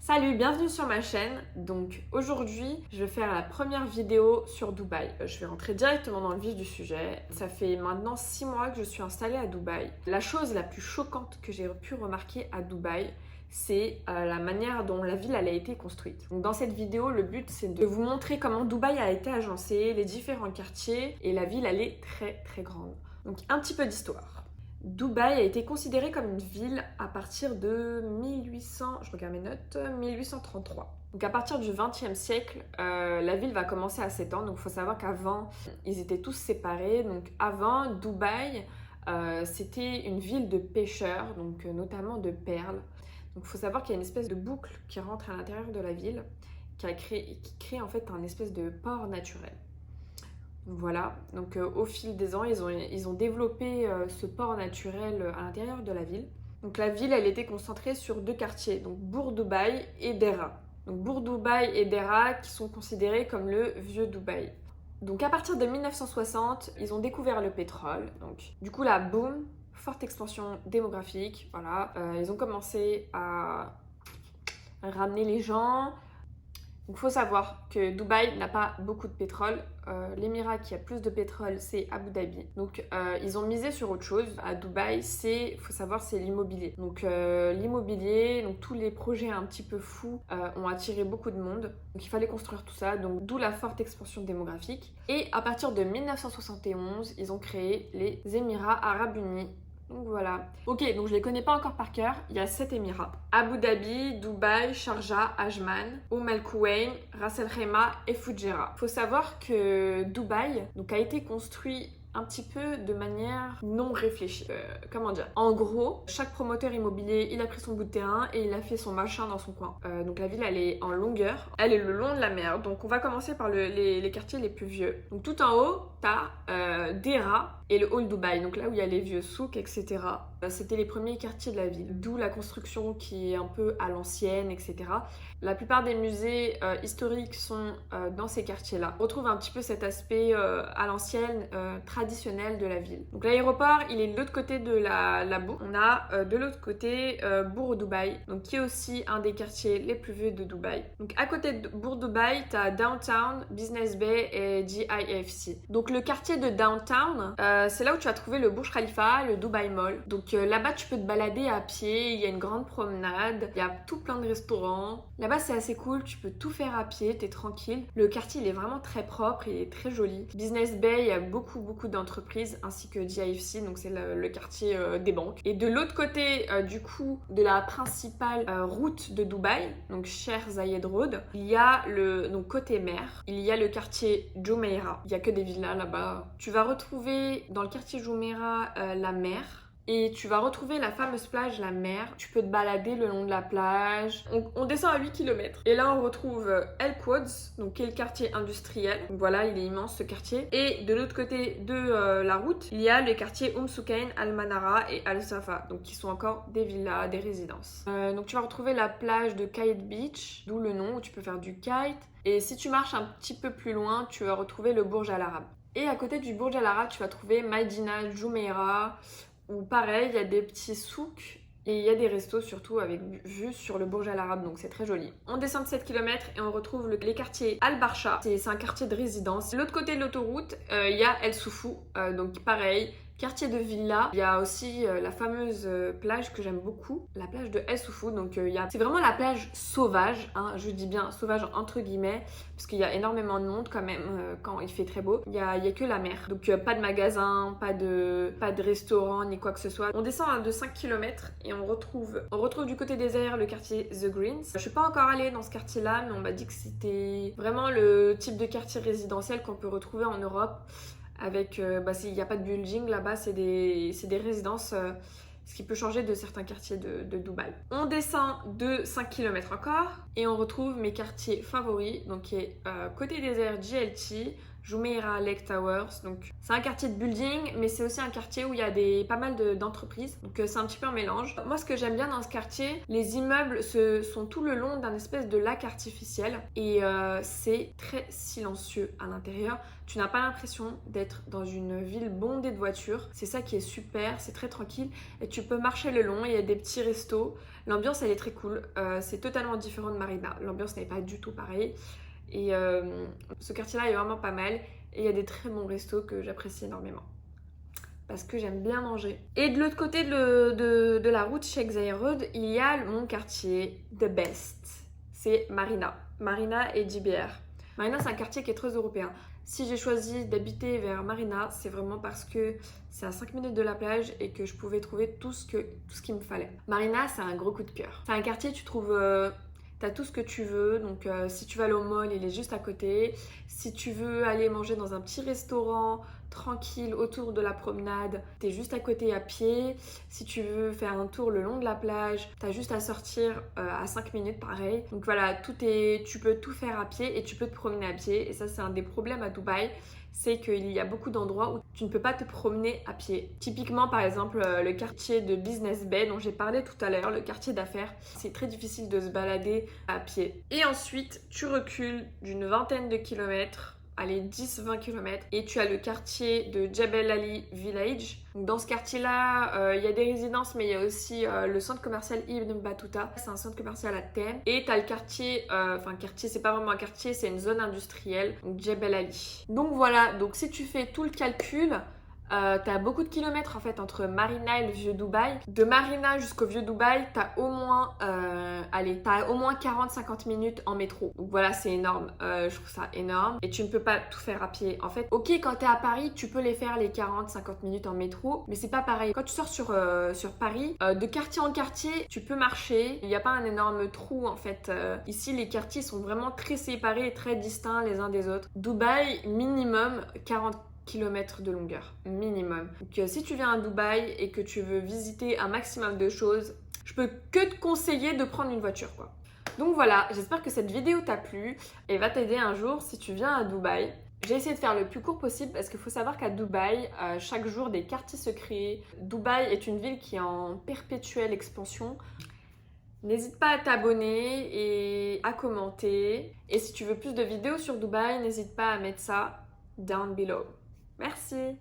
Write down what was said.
Salut, bienvenue sur ma chaîne. Donc aujourd'hui, je vais faire la première vidéo sur Dubaï. Je vais rentrer directement dans le vif du sujet. Ça fait maintenant 6 mois que je suis installée à Dubaï. La chose la plus choquante que j'ai pu remarquer à Dubaï, c'est la manière dont la ville elle a été construite. Donc dans cette vidéo, le but c'est de vous montrer comment Dubaï a été agencé, les différents quartiers et la ville elle est très grande. Donc un petit peu d'histoire. Dubaï a été considérée comme une ville à partir de 1800, je regarde mes notes, 1833. Donc à partir du XXe siècle, la ville va commencer à s'étendre. Donc il faut savoir qu'avant, ils étaient tous séparés. Donc avant, Dubaï, c'était une ville de pêcheurs, donc notamment de perles. Donc il faut savoir qu'il y a une espèce de boucle qui rentre à l'intérieur de la ville, qui crée en fait un espèce de port naturel. Voilà, donc au fil des ans, ils ont développé ce port naturel à l'intérieur de la ville. Donc la ville, elle était concentrée sur deux quartiers, donc Bourg Dubaï et Deira. Donc Bourg Dubaï et Deira qui sont considérés comme le vieux Dubaï. Donc à partir de 1960, ils ont découvert le pétrole. Donc du coup là, boum, forte expansion démographique. Voilà, ils ont commencé à ramener les gens. Donc il faut savoir que Dubaï n'a pas beaucoup de pétrole. L'émirat qui a plus de pétrole, c'est Abu Dhabi. Donc ils ont misé sur autre chose. À Dubaï, faut savoir, c'est l'immobilier. Donc l'immobilier, donc tous les projets un petit peu fous ont attiré beaucoup de monde. Donc il fallait construire tout ça. Donc d'où la forte expansion démographique. Et à partir de 1971, ils ont créé les Émirats Arabes Unis. Donc voilà. Ok, donc je les connais pas encore par cœur. Il y a 7 émirats. Abu Dhabi, Dubaï, Sharjah, Ajman, Al Quwain, Ras El Khaimah et Fujairah. Faut savoir que Dubaï a été construit un petit peu de manière non réfléchie. Comment dire? En gros, chaque promoteur immobilier, il a pris son bout de terrain et il a fait son machin dans son coin. Donc la ville, elle est en longueur. Elle est le long de la mer. Donc on va commencer par les quartiers les plus vieux. Donc tout en haut, t'as Deira et le Hall Dubaï. Donc là où il y a les vieux souks, etc. C'était les premiers quartiers de la ville. D'où la construction qui est un peu à l'ancienne, etc. La plupart des musées historiques sont dans ces quartiers-là. On retrouve un petit peu cet aspect à l'ancienne, traditionnel de la ville. Donc l'aéroport, il est de l'autre côté de la bourg. On a de l'autre côté Bourg Dubaï, donc qui est aussi un des quartiers les plus vieux de Dubaï. Donc à côté de Bourg Dubaï, t'as Downtown, Business Bay et GIFC. Donc le quartier de Downtown, c'est là où tu vas trouver le Burj Khalifa, le Dubai Mall. Donc là-bas, tu peux te balader à pied, il y a une grande promenade, il y a tout plein de restaurants. Là-bas, c'est assez cool, tu peux tout faire à pied, t'es tranquille. Le quartier, il est vraiment très propre, il est très joli. Business Bay, il y a beaucoup d'entreprises, ainsi que GIFC, donc c'est le quartier des banques. Et de l'autre côté, du coup, de la principale route de Dubaï, donc Sheikh Zayed Road, il y a donc côté mer, il y a le quartier Jumeirah. Il y a que des villas là-bas. Tu vas retrouver dans le quartier Jumeirah la mer. Et tu vas retrouver la fameuse plage, la mer. Tu peux te balader le long de la plage. On descend à 8 km. Et là, on retrouve El Quds, donc qui est le quartier industriel. Donc voilà, il est immense ce quartier. Et de l'autre côté de la route, il y a les quartiers Soukain, Al Manara et Al Safa, donc qui sont encore des villas, des résidences. Donc tu vas retrouver la plage de Kite Beach, d'où le nom, où tu peux faire du kite. Et si tu marches un petit peu plus loin, tu vas retrouver le Burj Al Arab. Et à côté du Burj Al Arab, tu vas trouver Medina Jumeirah, où pareil, il y a des petits souks et il y a des restos surtout avec vue sur le Burj Al Arab, donc c'est très joli. On descend de 7 km et on retrouve les quartiers Al Barsha, c'est un quartier de résidence. De l'autre côté de l'autoroute, il y a El Soufou, donc pareil, quartier de villa. Il y a aussi la fameuse plage que j'aime beaucoup, la plage de El Soufou. Donc c'est vraiment la plage sauvage, hein, je dis bien sauvage entre guillemets, parce qu'il y a énormément de monde quand même quand il fait très beau. Il y a que la mer, donc pas de magasin, pas de restaurant ni quoi que ce soit. On descend de 5 km et on retrouve du côté des airs le quartier The Greens. Je suis pas encore allée dans ce quartier-là, mais on m'a dit que c'était vraiment le type de quartier résidentiel qu'on peut retrouver en Europe. Avec, il n'y a pas de building là-bas, c'est des résidences, ce qui peut changer de certains quartiers de Dubaï. On descend de 5 km encore et on retrouve mes quartiers favoris, donc qui est côté désert GLT, Jumeirah Lake Towers. Donc c'est un quartier de building, mais c'est aussi un quartier où il y a pas mal d'entreprises. Donc c'est un petit peu un mélange. Moi, ce que j'aime bien dans ce quartier, les immeubles sont tout le long d'un espèce de lac artificiel et c'est très silencieux à l'intérieur. Tu n'as pas l'impression d'être dans une ville bondée de voitures. C'est ça qui est super, c'est très tranquille et tu peux marcher le long. Il y a des petits restos. L'ambiance, elle est très cool. C'est totalement différent de Marina. L'ambiance n'est pas du tout pareille. Et ce quartier-là est vraiment pas mal. Et il y a des très bons restos que j'apprécie énormément. Parce que j'aime bien manger. Et de l'autre côté de la route, Sheikh Zayed Road, il y a mon quartier The Best. C'est Marina. Marina et JBR. Marina, c'est un quartier qui est très européen. Si j'ai choisi d'habiter vers Marina, c'est vraiment parce que c'est à 5 minutes de la plage et que je pouvais trouver tout ce qu'il me fallait. Marina, c'est un gros coup de cœur. C'est un quartier, tu trouves... T'as tout ce que tu veux, donc si tu veux aller au mall, il est juste à côté. Si tu veux aller manger dans un petit restaurant tranquille autour de la promenade, t'es juste à côté à pied. Si tu veux faire un tour le long de la plage, t'as juste à sortir à 5 minutes pareil. Donc voilà, tu peux tout faire à pied et tu peux te promener à pied. Et ça, c'est un des problèmes à Dubaï. C'est qu'il y a beaucoup d'endroits où tu ne peux pas te promener à pied. Typiquement, par exemple, le quartier de Business Bay dont j'ai parlé tout à l'heure, le quartier d'affaires, c'est très difficile de se balader à pied. Et ensuite, tu recules d'une vingtaine de kilomètres, allez 10-20 km, et tu as le quartier de Jebel Ali Village. Donc, dans ce quartier-là, il y a des résidences, mais il y a aussi le centre commercial Ibn Battuta. C'est un centre commercial à thème. Et tu as le quartier, quartier, c'est pas vraiment un quartier, c'est une zone industrielle, donc Jebel Ali. Donc voilà, donc si tu fais tout le calcul, t'as beaucoup de kilomètres en fait entre Marina et le vieux Dubaï. De Marina jusqu'au vieux Dubaï, t'as au moins 40-50 minutes en métro. Donc voilà, c'est énorme. Je trouve ça énorme. Et tu ne peux pas tout faire à pied. En fait, ok, quand t'es à Paris, tu peux les faire les 40-50 minutes en métro, mais c'est pas pareil. Quand tu sors sur Paris, de quartier en quartier, tu peux marcher. Il n'y a pas un énorme trou en fait. Ici, les quartiers sont vraiment très séparés et très distincts les uns des autres. Dubaï, minimum 40 kilomètres de longueur, minimum. Donc si tu viens à Dubaï et que tu veux visiter un maximum de choses, je peux que te conseiller de prendre une voiture quoi. Donc voilà, j'espère que cette vidéo t'a plu et va t'aider un jour si tu viens à Dubaï. J'ai essayé de faire le plus court possible parce qu'il faut savoir qu'à Dubaï, chaque jour des quartiers se créent. Dubaï est une ville qui est en perpétuelle expansion. N'hésite pas à t'abonner et à commenter. Et si tu veux plus de vidéos sur Dubaï, n'hésite pas à mettre ça down below. Merci.